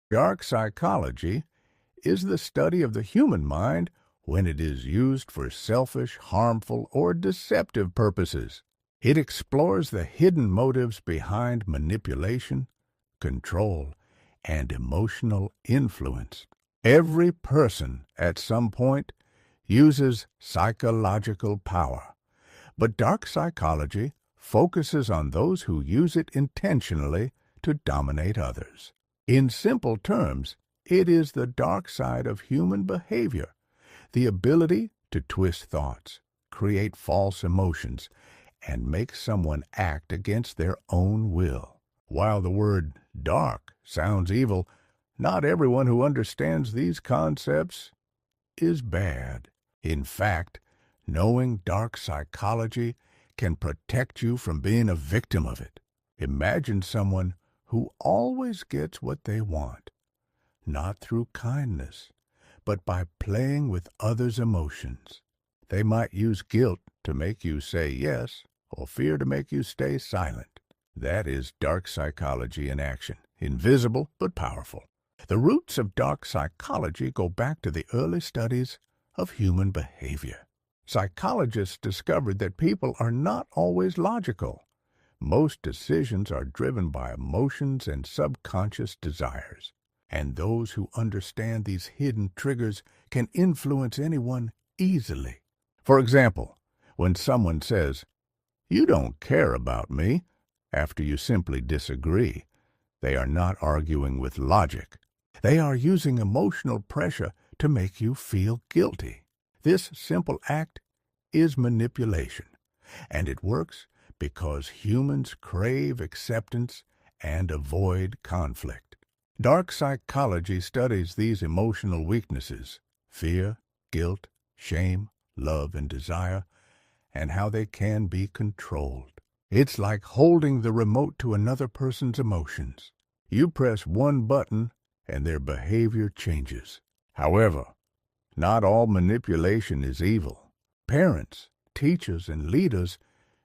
Dark psychology is the study of the human mind when it is used for selfish, harmful, or deceptive purposes. It explores the hidden motives behind manipulation, control, and emotional influence. Every person, at some point, uses psychological power, but dark psychology focuses on those who use it intentionally to dominate others. In simple terms, it is the dark side of human behavior, the ability to twist thoughts, create false emotions, and make someone act against their own will. While the word dark sounds evil, not everyone who understands these concepts is bad. In fact, knowing dark psychology can protect you from being a victim of it. Imagine someone who always gets what they want, not through kindness, but by playing with others' emotions. They might use guilt to make you say yes, or fear to make you stay silent. That is dark psychology in action, invisible but powerful. The roots of dark psychology go back to the early studies of human behavior. Psychologists discovered that people are not always logical. Most decisions are driven by emotions and subconscious desires, and those who understand these hidden triggers can influence anyone easily. For example, when someone says, "You don't care about me," after you simply disagree, they are not arguing with logic. They are using emotional pressure to make you feel guilty. This simple act is manipulation, and it works because humans crave acceptance and avoid conflict. Dark psychology studies these emotional weaknesses, fear, guilt, shame, love, and desire, and how they can be controlled. It's like holding the remote to another person's emotions. You press one button and their behavior changes. However, not all manipulation is evil. Parents, teachers, and leaders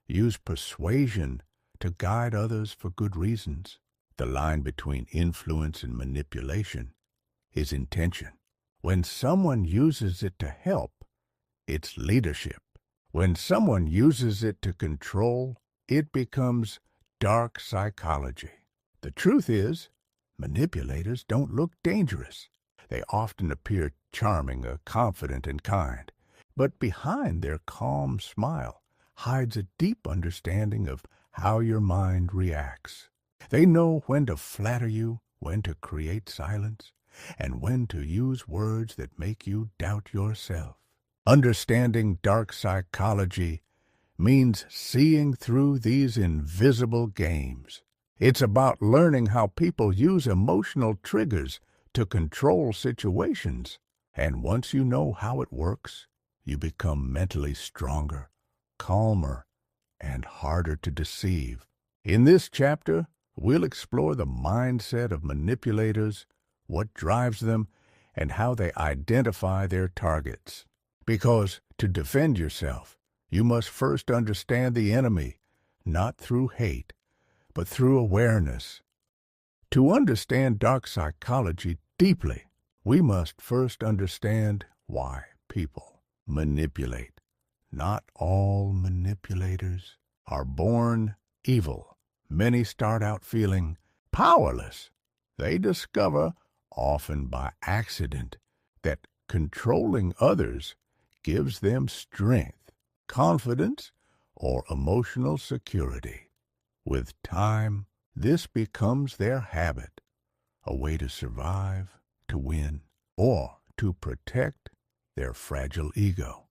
use persuasion to guide others for good reasons. The line between influence and manipulation is intention. When someone uses it to help, it's leadership. When someone uses it to control, it becomes dark psychology. The truth is, manipulators don't look dangerous. They often appear charming, confident, and kind. But behind their calm smile hides a deep understanding of how your mind reacts. They know when to flatter you, when to create silence, and when to use words that make you doubt yourself. Understanding dark psychology means seeing through these invisible games. It's about learning how people use emotional triggers to control situations. And once you know how it works, you become mentally stronger, calmer, and harder to deceive. In this chapter, we'll explore the mindset of manipulators, what drives them, and how they identify their targets. Because to defend yourself, you must first understand the enemy, not through hate, but through awareness. To understand dark psychology deeply, we must first understand why people manipulate. Not all manipulators are born evil. Many start out feeling powerless. They discover, often by accident, that controlling others gives them strength, confidence, or emotional security. With time, this becomes their habit, a way to survive, to win, or to protect their fragile ego.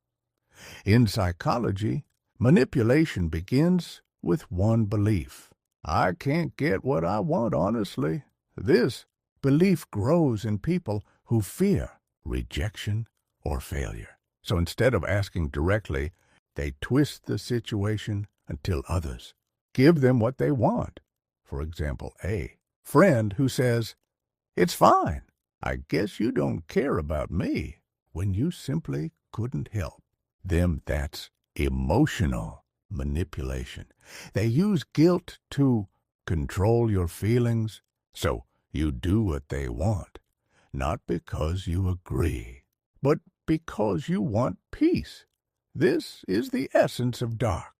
In psychology, manipulation begins with one belief. I can't get what I want honestly. This belief grows in people who fear rejection or failure. So instead of asking directly, they twist the situation until others give them what they want. For example, a friend who says, "It's fine. I guess you don't care about me," when you simply couldn't help them. That's emotional manipulation. They use guilt to control your feelings, so You do what they want, not because you agree, but because you want peace. This is the essence of dark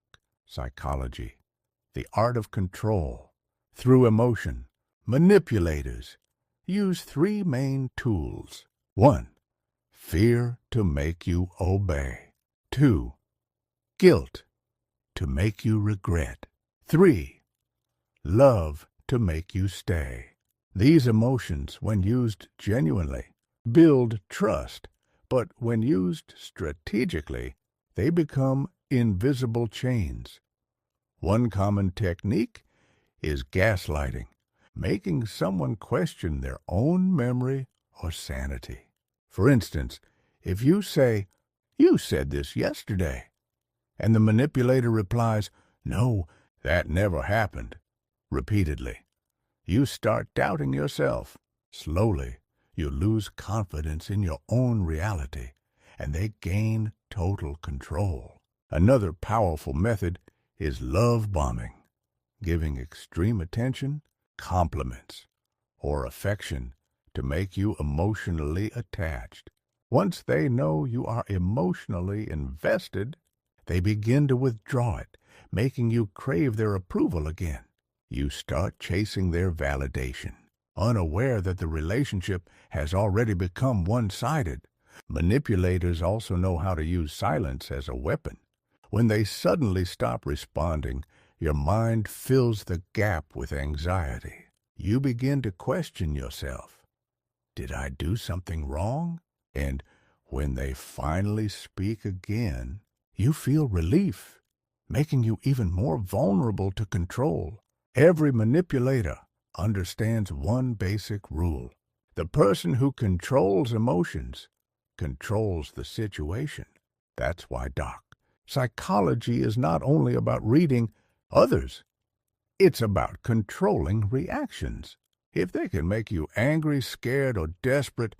psychology, the art of control. Through emotion, manipulators use three main tools. 1. Fear to make you obey. 2. Guilt to make you regret. 3. Love to make you stay. These emotions, when used genuinely, build trust, but when used strategically, they become invisible chains. One common technique is gaslighting, making someone question their own memory or sanity. For instance, if you say, "You said this yesterday," and the manipulator replies, "No, that never happened," repeatedly, you start doubting yourself. Slowly, you lose confidence in your own reality, and they gain total control. Another powerful method is love bombing, giving extreme attention, compliments, or affection to make you emotionally attached. Once they know you are emotionally invested, they begin to withdraw it, making you crave their approval again. You start chasing their validation, unaware that the relationship has already become one-sided. Manipulators also know how to use silence as a weapon. When they suddenly stop responding, your mind fills the gap with anxiety. You begin to question yourself. Did I do something wrong? And when they finally speak again, you feel relief, making you even more vulnerable to control. Every manipulator understands one basic rule. The person who controls emotions controls the situation. That's why dark psychology is not only about reading others, it's about controlling reactions. If they can make you angry, scared, or desperate,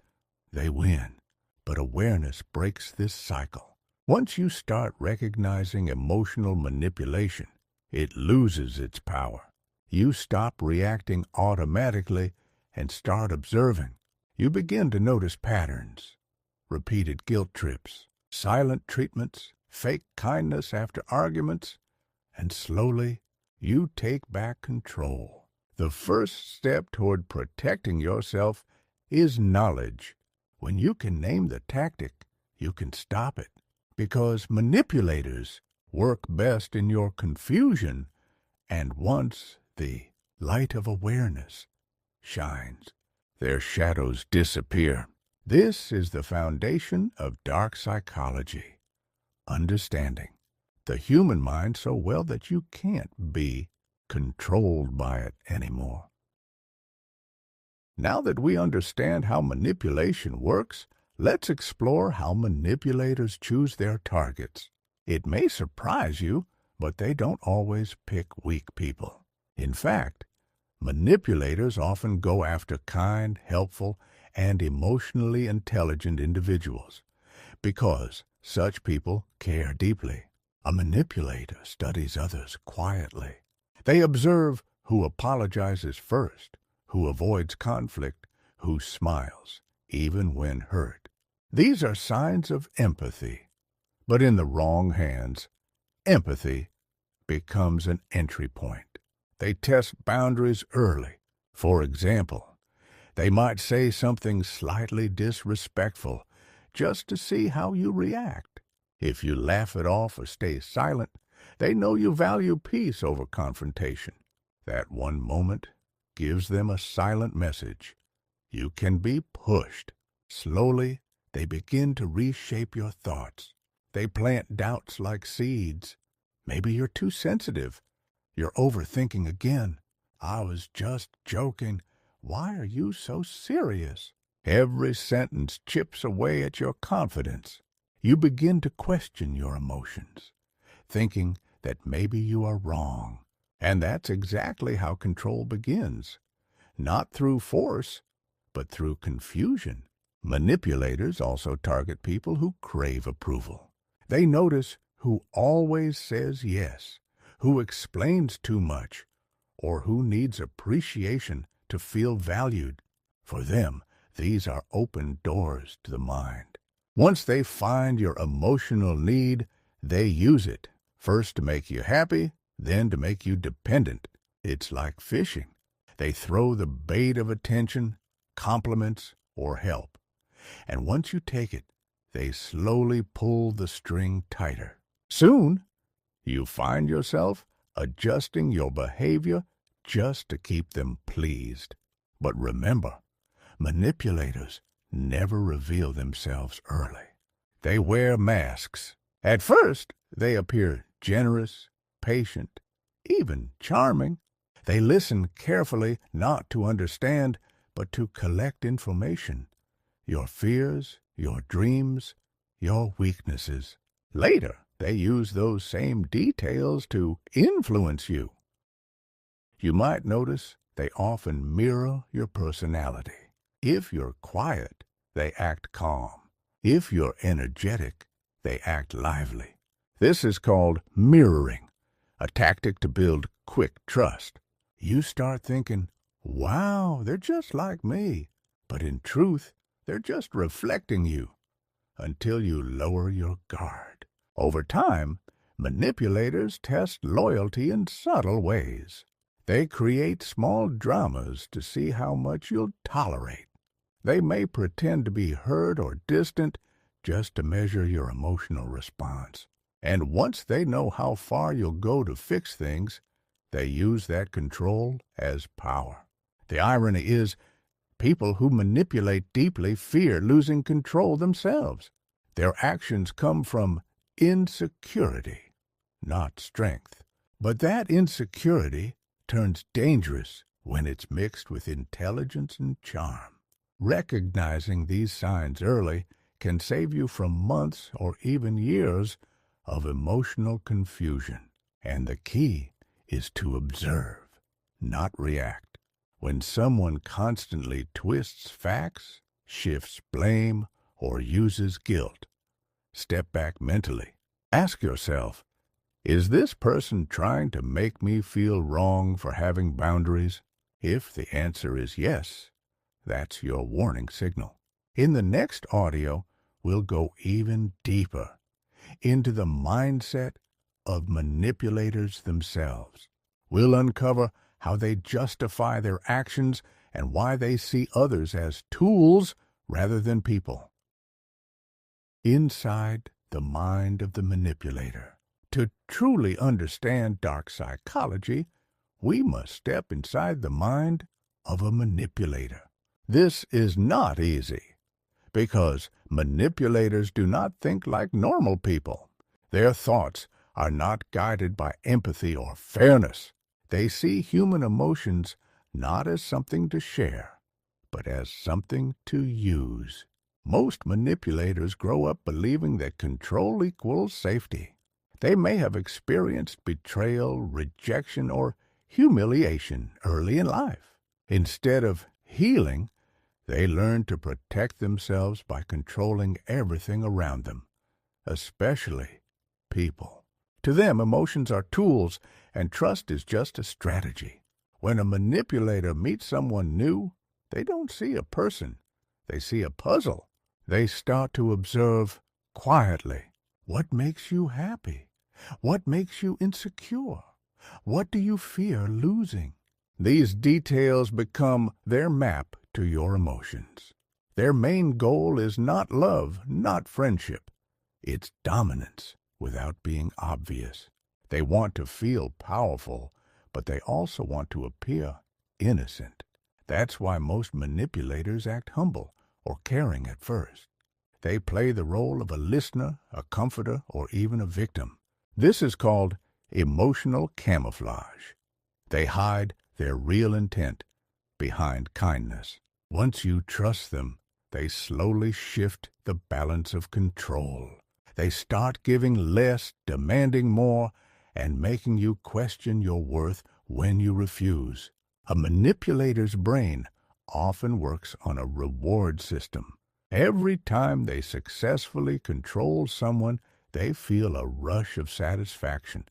they win. But awareness breaks this cycle. Once you start recognizing emotional manipulation, it loses its power. You stop reacting automatically and start observing. You begin to notice patterns, repeated guilt trips, silent treatments, fake kindness after arguments, and slowly you take back control. The first step toward protecting yourself is knowledge. When you can name the tactic, you can stop it, because manipulators work best in your confusion, and once the light of awareness shines, their shadows disappear. This is the foundation of dark psychology, understanding the human mind so well that you can't be controlled by it anymore. Now that we understand how manipulation works, let's explore how manipulators choose their targets. It may surprise you, but they don't always pick weak people. In fact, manipulators often go after kind, helpful, and emotionally intelligent individuals because such people care deeply. A manipulator studies others quietly. They observe who apologizes first, who avoids conflict, who smiles, even when hurt. These are signs of empathy. But in the wrong hands, empathy becomes an entry point. They test boundaries early. For example, they might say something slightly disrespectful just to see how you react. If you laugh it off or stay silent, they know you value peace over confrontation. That one moment gives them a silent message. You can be pushed. Slowly, they begin to reshape your thoughts. They plant doubts like seeds. Maybe you're too sensitive. You're overthinking again. I was just joking. Why are you so serious? Every sentence chips away at your confidence. You begin to question your emotions, thinking that maybe you are wrong. And that's exactly how control begins. Not through force, but through confusion. Manipulators also target people who crave approval. They notice who always says yes, who explains too much, or who needs appreciation to feel valued. For them, these are open doors to the mind. Once they find your emotional need, they use it, first to make you happy, then to make you dependent. It's like fishing. They throw the bait of attention, compliments, or help. And once you take it, they slowly pull the string tighter. Soon, you find yourself adjusting your behavior just to keep them pleased. But remember, manipulators never reveal themselves early. They wear masks. At first, they appear generous, patient, even charming. They listen carefully, not to understand, but to collect information. Your fears, your dreams, your weaknesses. Later, they use those same details to influence you. You might notice they often mirror your personality. If you're quiet, they act calm. If you're energetic, they act lively. This is called mirroring, a tactic to build quick trust. You start thinking, wow, they're just like me. But in truth, they're just reflecting you, until you lower your guard. Over time, manipulators test loyalty in subtle ways. They create small dramas to see how much you'll tolerate. They may pretend to be hurt or distant just to measure your emotional response. And once they know how far you'll go to fix things, they use that control as power. The irony is, people who manipulate deeply fear losing control themselves. Their actions come from insecurity, not strength. But that insecurity turns dangerous when it's mixed with intelligence and charm. Recognizing these signs early can save you from months or even years of emotional confusion. And the key is to observe, not react. When someone constantly twists facts, shifts blame, or uses guilt, step back mentally. Ask yourself, is this person trying to make me feel wrong for having boundaries? If the answer is yes, that's your warning signal. In the next audio, we'll go even deeper into the mindset of manipulators themselves. We'll uncover how they justify their actions and why they see others as tools rather than people. Inside the mind of the manipulator. To truly understand dark psychology, we must step inside the mind of a manipulator. This is not easy, because manipulators do not think like normal people. Their thoughts are not guided by empathy or fairness. They see human emotions not as something to share, but as something to use. Most manipulators grow up believing that control equals safety. They may have experienced betrayal, rejection, or humiliation early in life. Instead of healing, they learn to protect themselves by controlling everything around them, especially people. To them, emotions are tools, and trust is just a strategy. When a manipulator meets someone new, they don't see a person. They see a puzzle. They start to observe quietly. What makes you happy? What makes you insecure? What do you fear losing? These details become their map to your emotions. Their main goal is not love, not friendship. It's dominance without being obvious. They want to feel powerful, but they also want to appear innocent. That's why most manipulators act humble or caring at first. They play the role of a listener, a comforter, or even a victim. This is called emotional camouflage. They hide their real intent behind kindness. Once you trust them, they slowly shift the balance of control. They start giving less, demanding more, and making you question your worth when you refuse. A manipulator's brain often works on a reward system. Every time they successfully control someone, they feel a rush of satisfaction,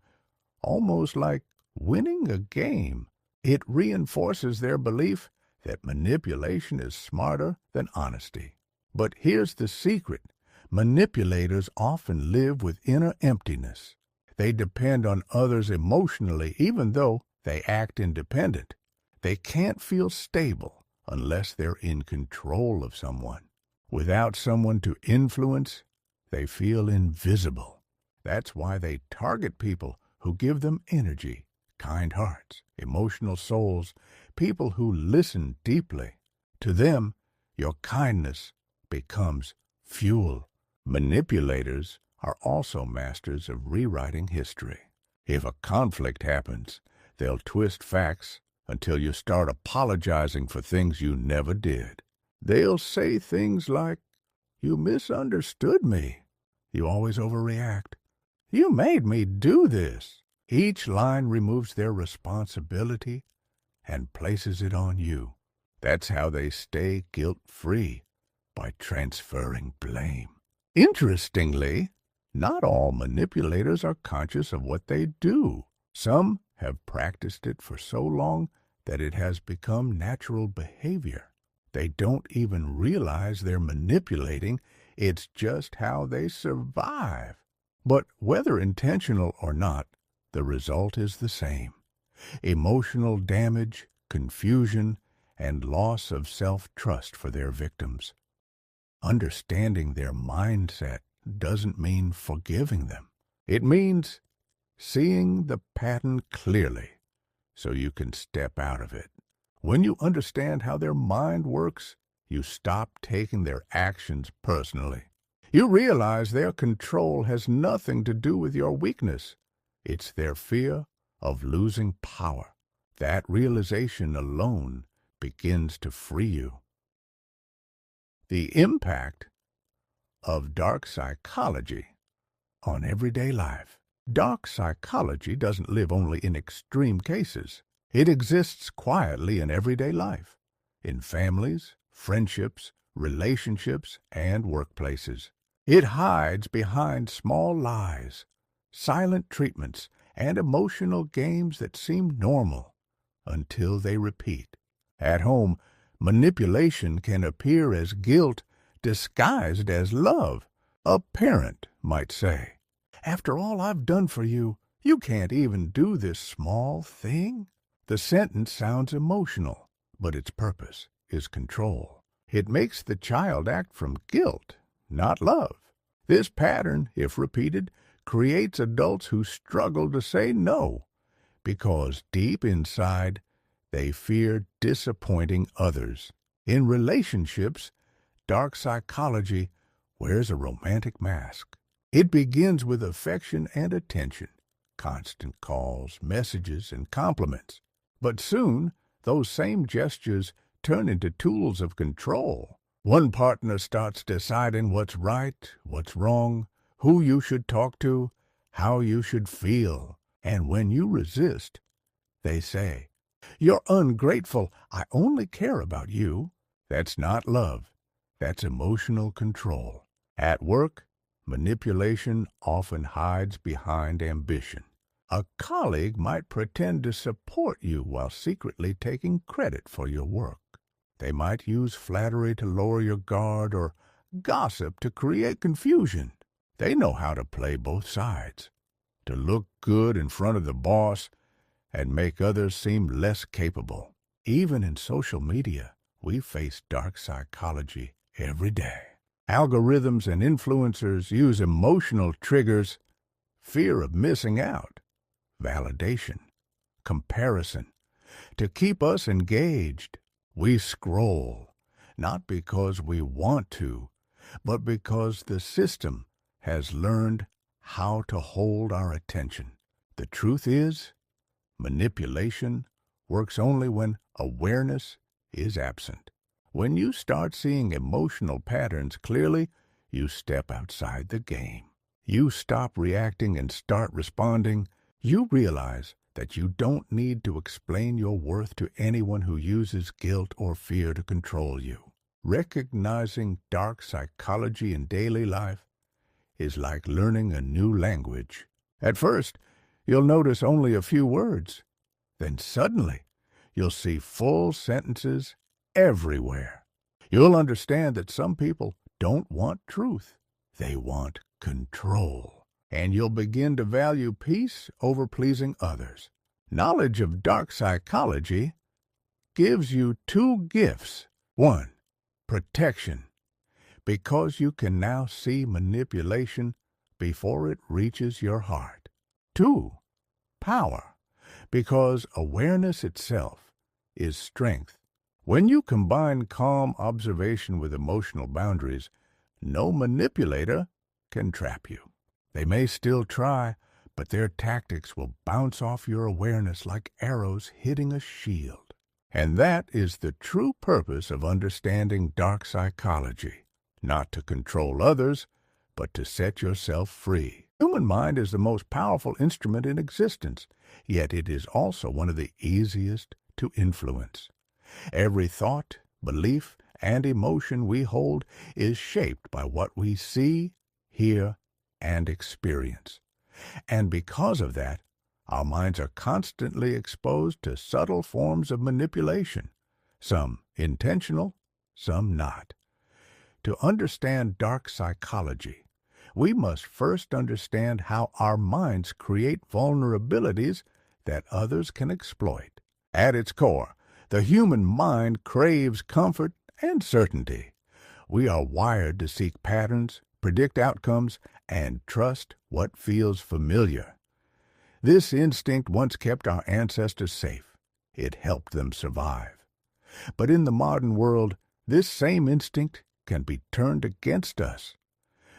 almost like winning a game. It reinforces their belief that manipulation is smarter than honesty. But here's the secret. Manipulators often live with inner emptiness. They depend on others emotionally even though they act independent. They can't feel stable unless they're in control of someone. Without someone to influence, they feel invisible. That's why they target people who give them energy, kind hearts, emotional souls, people who listen deeply. To them, your kindness becomes fuel. Manipulators are also masters of rewriting history. If a conflict happens, they'll twist facts until you start apologizing for things you never did. They'll say things like, "You misunderstood me. You always overreact. You made me do this." Each line removes their responsibility and places it on you. That's how they stay guilt-free, by transferring blame. Interestingly, not all manipulators are conscious of what they do. Some have practiced it for so long that it has become natural behavior. They don't even realize they're manipulating. It's just how they survive. But whether intentional or not, the result is the same. Emotional damage, confusion, and loss of self-trust for their victims. Understanding their mindset doesn't mean forgiving them. It means seeing the pattern clearly so you can step out of it. When you understand how their mind works, you stop taking their actions personally. You realize their control has nothing to do with your weakness. It's their fear of losing power. That realization alone begins to free you. The impact of dark psychology on everyday life. Dark psychology doesn't live only in extreme cases. It exists quietly in everyday life, in families, friendships, relationships, and workplaces. It hides behind small lies, silent treatments, and emotional games that seem normal until they repeat. At home, manipulation can appear as guilt disguised as love. A parent might say, "After all I've done for you, you can't even do this small thing?" The sentence sounds emotional, but its purpose is control. It makes the child act from guilt, not love. This pattern, if repeated, creates adults who struggle to say no, because deep inside, they fear disappointing others. In relationships, dark psychology wears a romantic mask. It begins with affection and attention, constant calls, messages, and compliments. But soon, those same gestures turn into tools of control. One partner starts deciding what's right, what's wrong, who you should talk to, how you should feel. And when you resist, they say, "You're ungrateful. I only care about you." That's not love. That's emotional control. At work, manipulation often hides behind ambition. A colleague might pretend to support you while secretly taking credit for your work. They might use flattery to lower your guard or gossip to create confusion. They know how to play both sides, to look good in front of the boss and make others seem less capable. Even in social media, we face dark psychology every day. Algorithms and influencers use emotional triggers, fear of missing out, validation, comparison, to keep us engaged. We scroll, not because we want to, but because the system has learned how to hold our attention. The truth is, manipulation works only when awareness is absent. When you start seeing emotional patterns clearly, you step outside the game. You stop reacting and start responding. You realize that you don't need to explain your worth to anyone who uses guilt or fear to control you. Recognizing dark psychology in daily life is like learning a new language. At first, you'll notice only a few words. Then suddenly, you'll see full sentences everywhere. You'll understand that some people don't want truth. They want control. And you'll begin to value peace over pleasing others. Knowledge of dark psychology gives you two gifts. One, protection, because you can now see manipulation before it reaches your heart. Two, power, because awareness itself is strength. When you combine calm observation with emotional boundaries, no manipulator can trap you. They may still try, but their tactics will bounce off your awareness like arrows hitting a shield. And that is the true purpose of understanding dark psychology. Not to control others, but to set yourself free. The human mind is the most powerful instrument in existence, yet it is also one of the easiest to influence. Every thought, belief, and emotion we hold is shaped by what we see, hear, and experience. And because of that, our minds are constantly exposed to subtle forms of manipulation, some intentional, some not. To understand dark psychology, we must first understand how our minds create vulnerabilities that others can exploit. At its core, the human mind craves comfort and certainty. We are wired to seek patterns, predict outcomes, and trust what feels familiar. This instinct once kept our ancestors safe. It helped them survive. But in the modern world, this same instinct can be turned against us.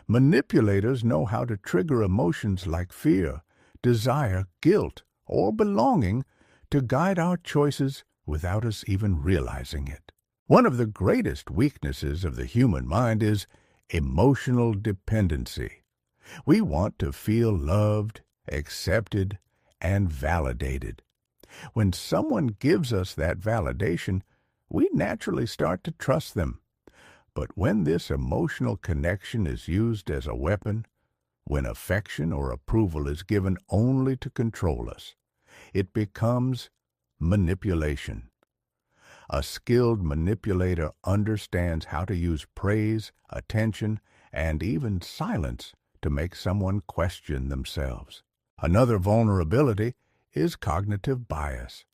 Manipulators know how to trigger emotions like fear, desire, guilt, or belonging to guide our choices without us even realizing it. One of the greatest weaknesses of the human mind is emotional dependency. We want to feel loved, accepted, and validated. When someone gives us that validation, we naturally start to trust them. But when this emotional connection is used as a weapon, when affection or approval is given only to control us, it becomes manipulation. A skilled manipulator understands how to use praise, attention, and even silence to make someone question themselves. Another vulnerability is cognitive bias,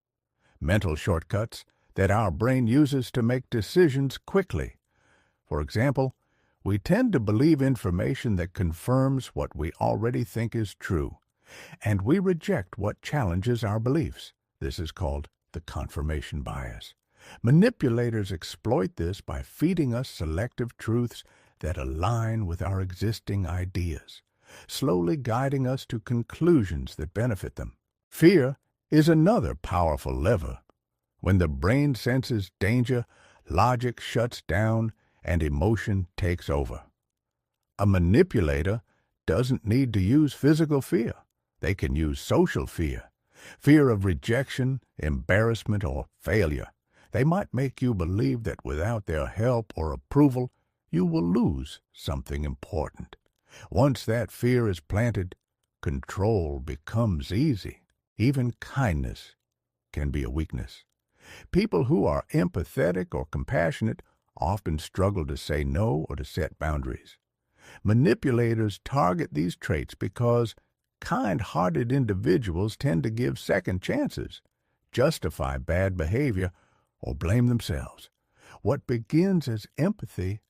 mental shortcuts that our brain uses to make decisions quickly. For example, we tend to believe information that confirms what we already think is true, and we reject what challenges our beliefs. This is called the confirmation bias. Manipulators exploit this by feeding us selective truths that align with our existing ideas, slowly guiding us to conclusions that benefit them. Fear is another powerful lever. When the brain senses danger, logic shuts down and emotion takes over. A manipulator doesn't need to use physical fear. They can use social fear, fear of rejection, embarrassment, or failure. They might make you believe that without their help or approval, you will lose something important. Once that fear is planted, control becomes easy. Even kindness can be a weakness. People who are empathetic or compassionate often struggle to say no or to set boundaries. Manipulators target these traits because kind-hearted individuals tend to give second chances, justify bad behavior, or blame themselves. What begins as empathy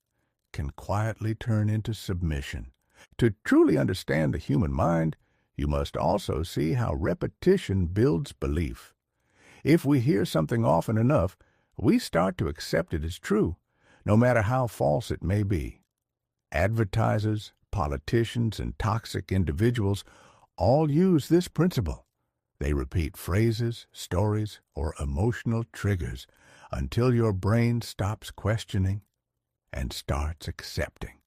can quietly turn into submission. To truly understand the human mind, you must also see how repetition builds belief. If we hear something often enough, we start to accept it as true, no matter how false it may be. Advertisers, politicians, and toxic individuals all use this principle. They repeat phrases, stories, or emotional triggers until your brain stops questioning and starts accepting.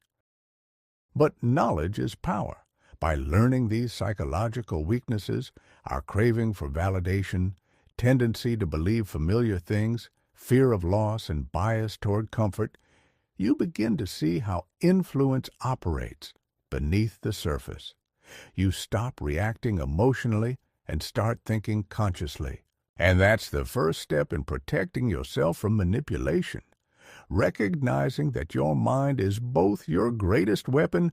But knowledge is power. By learning these psychological weaknesses, our craving for validation, tendency to believe familiar things, fear of loss, and bias toward comfort, you begin to see how influence operates beneath the surface. You stop reacting emotionally and start thinking consciously. And that's the first step in protecting yourself from manipulation, recognizing that your mind is both your greatest weapon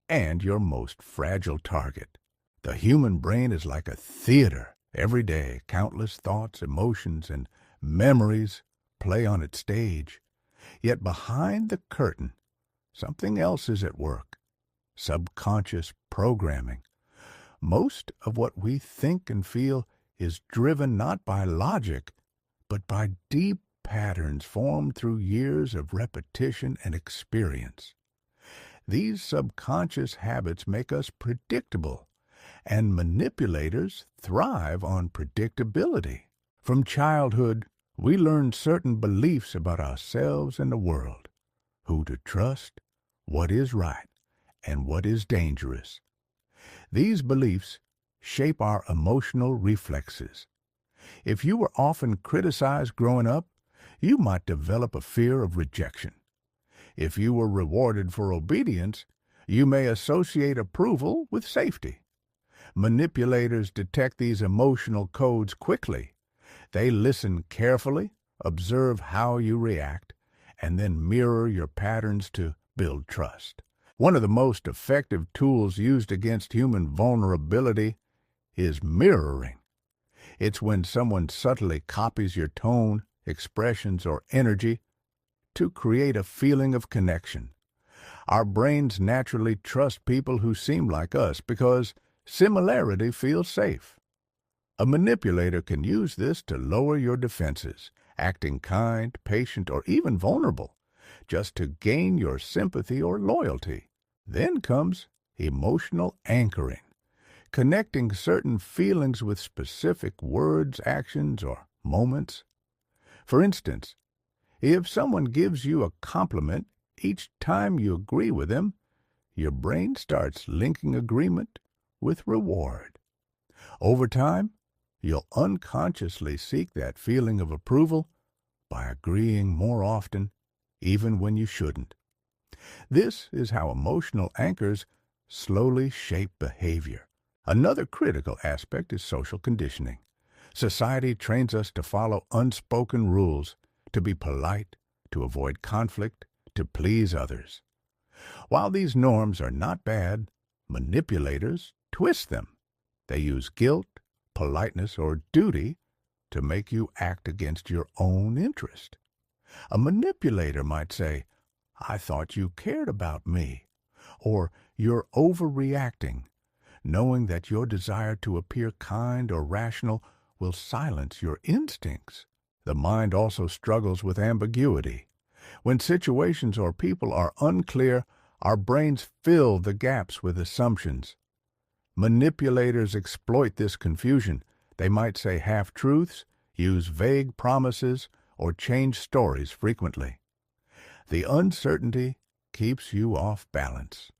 and your most fragile target. The human brain is like a theater. Every day, countless thoughts, emotions, and memories play on its stage. Yet behind the curtain, something else is at work: subconscious programming. Most of what we think and feel is driven not by logic, but by deep patterns formed through years of repetition and experience. These subconscious habits make us predictable, and manipulators thrive on predictability. From childhood, we learn certain beliefs about ourselves and the world: who to trust, what is right, and what is dangerous. These beliefs shape our emotional reflexes. If you were often criticized growing up, you might develop a fear of rejection. If you were rewarded for obedience, you may associate approval with safety. Manipulators detect these emotional codes quickly. They listen carefully, observe how you react, and then mirror your patterns to build trust. One of the most effective tools used against human vulnerability is mirroring. It's when someone subtly copies your tone, expressions, or energy to create a feeling of connection. Our brains naturally trust people who seem like us because similarity feels safe. A manipulator can use this to lower your defenses, acting kind, patient, or even vulnerable, just to gain your sympathy or loyalty. Then comes emotional anchoring, connecting certain feelings with specific words, actions, or moments. For instance, if someone gives you a compliment each time you agree with them, your brain starts linking agreement with reward. Over time, you'll unconsciously seek that feeling of approval by agreeing more often, even when you shouldn't. This is how emotional anchors slowly shape behavior. Another critical aspect is social conditioning. Society trains us to follow unspoken rules, to be polite, to avoid conflict, to please others. While these norms are not bad, manipulators twist them. They use guilt, politeness, or duty to make you act against your own interest. A manipulator might say, "I thought you cared about me," or "You're overreacting," knowing that your desire to appear kind or rational will silence your instincts. The mind also struggles with ambiguity. When situations or people are unclear, our brains fill the gaps with assumptions. Manipulators exploit this confusion. They might say half-truths, use vague promises, or change stories frequently. The uncertainty keeps you off balance,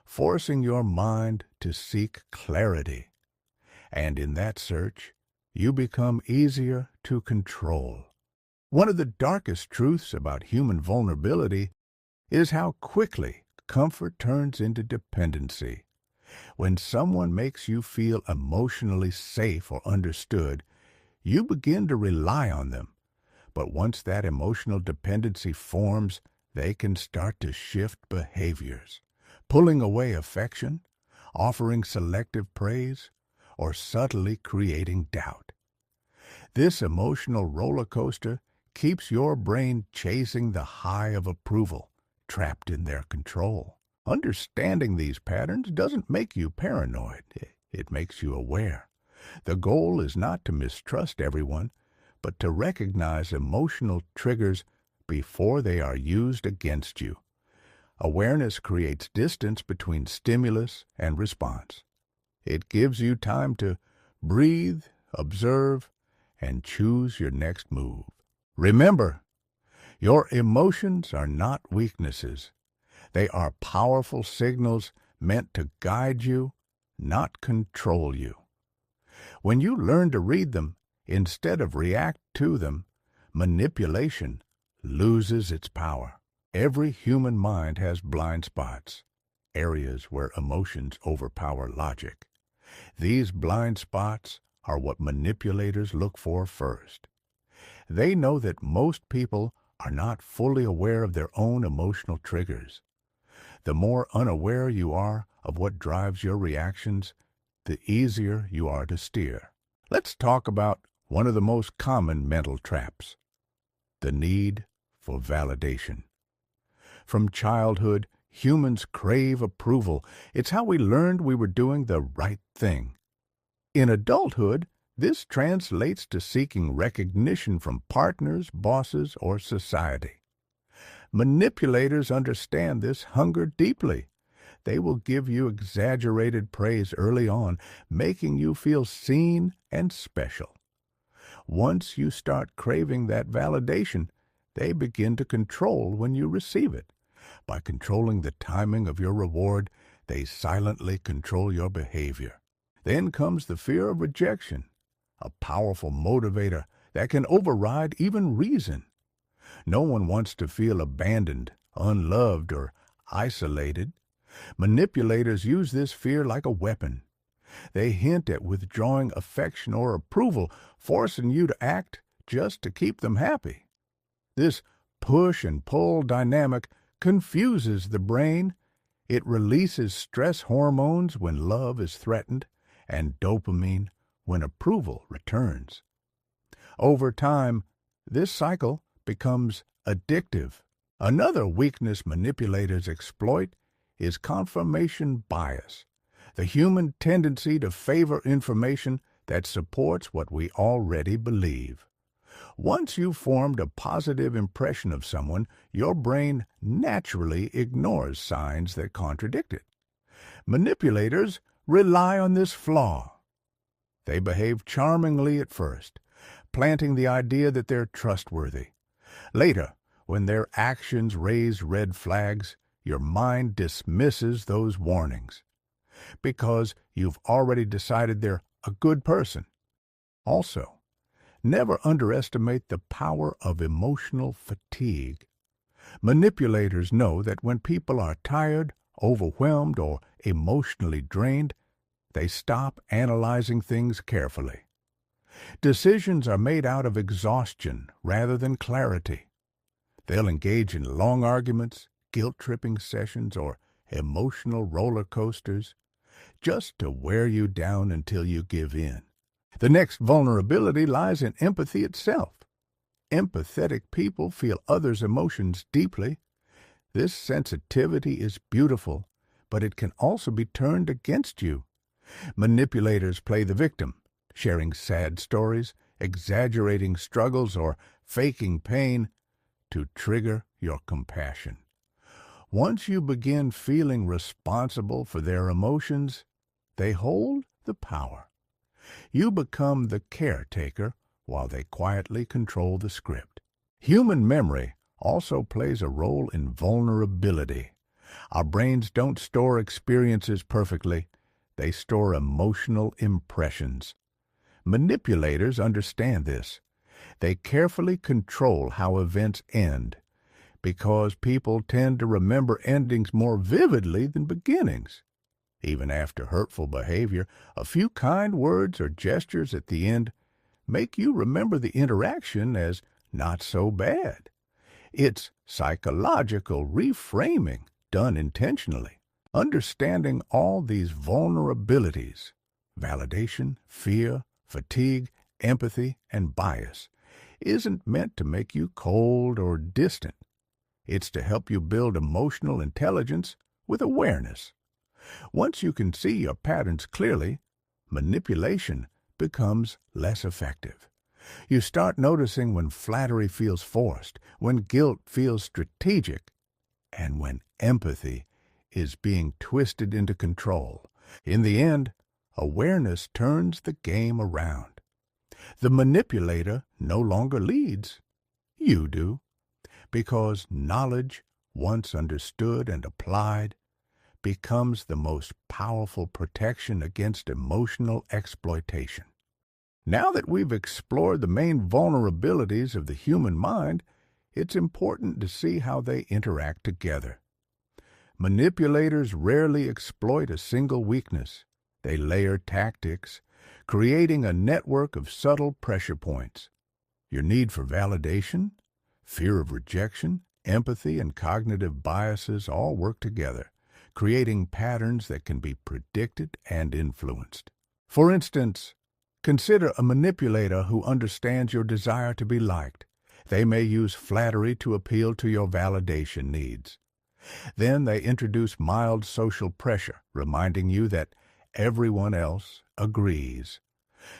forcing your mind to seek clarity. And in that search, you become easier to control. One of the darkest truths about human vulnerability is how quickly comfort turns into dependency. When someone makes you feel emotionally safe or understood, you begin to rely on them. But once that emotional dependency forms, they can start to shift behaviors, pulling away affection, offering selective praise, or subtly creating doubt. This emotional roller coaster keeps your brain chasing the high of approval, trapped in their control. Understanding these patterns doesn't make you paranoid. It makes you aware. The goal is not to mistrust everyone, but to recognize emotional triggers before they are used against you. Awareness creates distance between stimulus and response. It gives you time to breathe, observe, and choose your next move. Remember, your emotions are not weaknesses. They are powerful signals meant to guide you, not control you. When you learn to read them instead of react to them, manipulation loses its power. Every human mind has blind spots, areas where emotions overpower logic. These blind spots are what manipulators look for first. They know that most people are not fully aware of their own emotional triggers. The more unaware you are of what drives your reactions, the easier you are to steer. Let's talk about one of the most common mental traps: the need for validation. From childhood, humans crave approval. It's how we learned we were doing the right thing. In adulthood, this translates to seeking recognition from partners, bosses, or society. Manipulators understand this hunger deeply. They will give you exaggerated praise early on, making you feel seen and special. Once you start craving that validation, they begin to control when you receive it. By controlling the timing of your reward, they silently control your behavior. Then comes the fear of rejection, a powerful motivator that can override even reason. No one wants to feel abandoned, unloved, or isolated. Manipulators use this fear like a weapon. They hint at withdrawing affection or approval, forcing you to act just to keep them happy. This push and pull dynamic confuses the brain. It releases stress hormones when love is threatened, and dopamine when approval returns. Over time, this cycle becomes addictive. Another weakness manipulators exploit is confirmation bias, the human tendency to favor information that supports what we already believe. Once you've formed a positive impression of someone, your brain naturally ignores signs that contradict it. Manipulators rely on this flaw. They behave charmingly at first, planting the idea that they're trustworthy. Later, when their actions raise red flags, your mind dismisses those warnings because you've already decided they're a good person. Also, never underestimate the power of emotional fatigue. Manipulators know that when people are tired, overwhelmed, or emotionally drained, they stop analyzing things carefully. Decisions are made out of exhaustion rather than clarity. They'll engage in long arguments, guilt-tripping sessions, or emotional roller coasters just to wear you down until you give in. The next vulnerability lies in empathy itself. Empathetic people feel others' emotions deeply. This sensitivity is beautiful, but it can also be turned against you. Manipulators play the victim, sharing sad stories, exaggerating struggles, or faking pain to trigger your compassion. Once you begin feeling responsible for their emotions, they hold the power. You become the caretaker while they quietly control the script. Human memory also plays a role in vulnerability. Our brains don't store experiences perfectly. They store emotional impressions. Manipulators understand this. They carefully control how events end because people tend to remember endings more vividly than beginnings. Even after hurtful behavior, a few kind words or gestures at the end make you remember the interaction as not so bad. It's psychological reframing done intentionally. Understanding all these vulnerabilities, validation, fear, fatigue, empathy, and bias, isn't meant to make you cold or distant. It's to help you build emotional intelligence with awareness. Once you can see your patterns clearly, manipulation becomes less effective. You start noticing when flattery feels forced, when guilt feels strategic, and when empathy is being twisted into control. In the end, awareness turns the game around. The manipulator no longer leads. You do, because knowledge, once understood and applied, becomes the most powerful protection against emotional exploitation. Now that we've explored the main vulnerabilities of the human mind, it's important to see how they interact together. Manipulators rarely exploit a single weakness. They layer tactics, creating a network of subtle pressure points. Your need for validation, fear of rejection, empathy, and cognitive biases all work together, creating patterns that can be predicted and influenced. For instance, consider a manipulator who understands your desire to be liked. They may use flattery to appeal to your validation needs. Then they introduce mild social pressure, reminding you that everyone else agrees.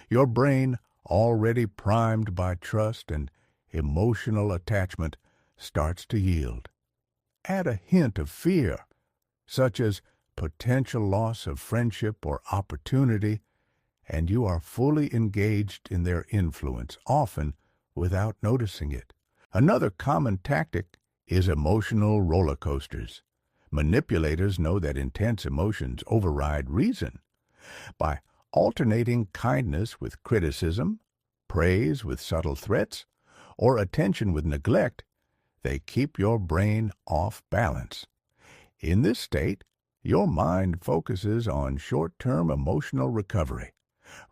Your brain, already primed by trust and emotional attachment, starts to yield. Add a hint of fear, such as potential loss of friendship or opportunity, and you are fully engaged in their influence, often without noticing it. Another common tactic is emotional roller coasters. Manipulators know that intense emotions override reason. By alternating kindness with criticism, praise with subtle threats, or attention with neglect, they keep your brain off balance. In this state, your mind focuses on short-term emotional recovery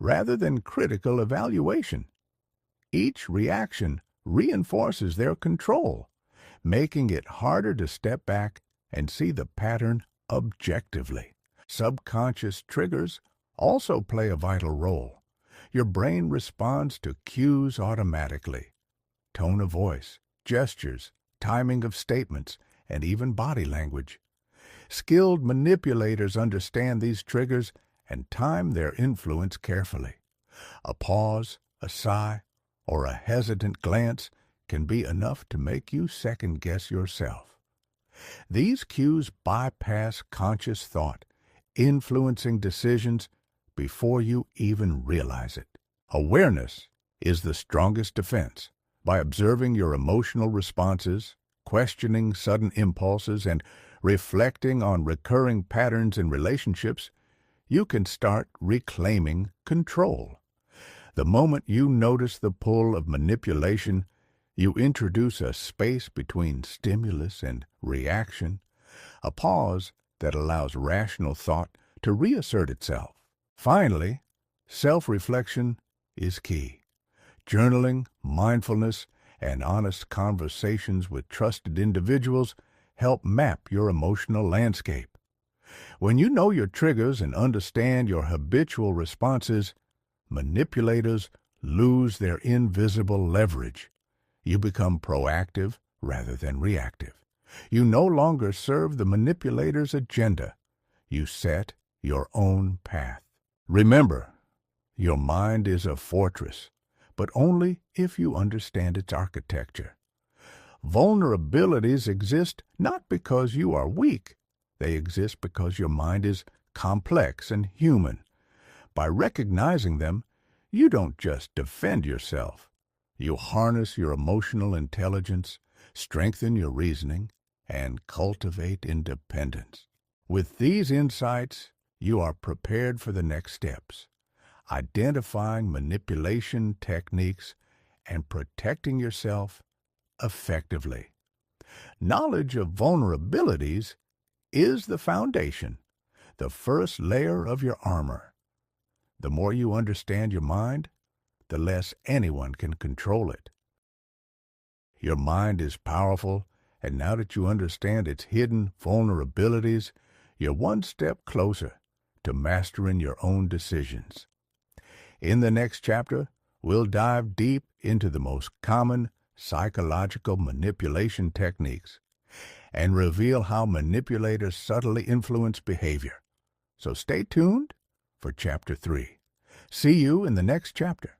rather than critical evaluation. Each reaction reinforces their control, making it harder to step back and see the pattern objectively. Subconscious triggers also play a vital role. Your brain responds to cues automatically. Tone of voice, gestures, timing of statements, and even body language. Skilled manipulators understand these triggers and time their influence carefully. A pause, a sigh, or a hesitant glance can be enough to make you second-guess yourself. These cues bypass conscious thought, influencing decisions before you even realize it. Awareness is the strongest defense. By observing your emotional responses, questioning sudden impulses, and reflecting on recurring patterns in relationships, you can start reclaiming control. The moment you notice the pull of manipulation, you introduce a space between stimulus and reaction, a pause that allows rational thought to reassert itself. Finally, self-reflection is key. Journaling, mindfulness, and honest conversations with trusted individuals help map your emotional landscape. When you know your triggers and understand your habitual responses, manipulators lose their invisible leverage. You become proactive rather than reactive. You no longer serve the manipulator's agenda. You set your own path. Remember, your mind is a fortress, but only if you understand its architecture. Vulnerabilities exist not because you are weak. They exist because your mind is complex and human. By recognizing them, you don't just defend yourself. You harness your emotional intelligence, strengthen your reasoning, and cultivate independence. With these insights, you are prepared for the next steps, identifying manipulation techniques and protecting yourself effectively. Knowledge of vulnerabilities is the foundation, the first layer of your armor. The more you understand your mind, the less anyone can control it. Your mind is powerful, and now that you understand its hidden vulnerabilities, you're one step closer to mastering your own decisions. In the next chapter, we'll dive deep into the most common psychological manipulation techniques and reveal how manipulators subtly influence behavior. So stay tuned for Chapter 3. See you in the next chapter.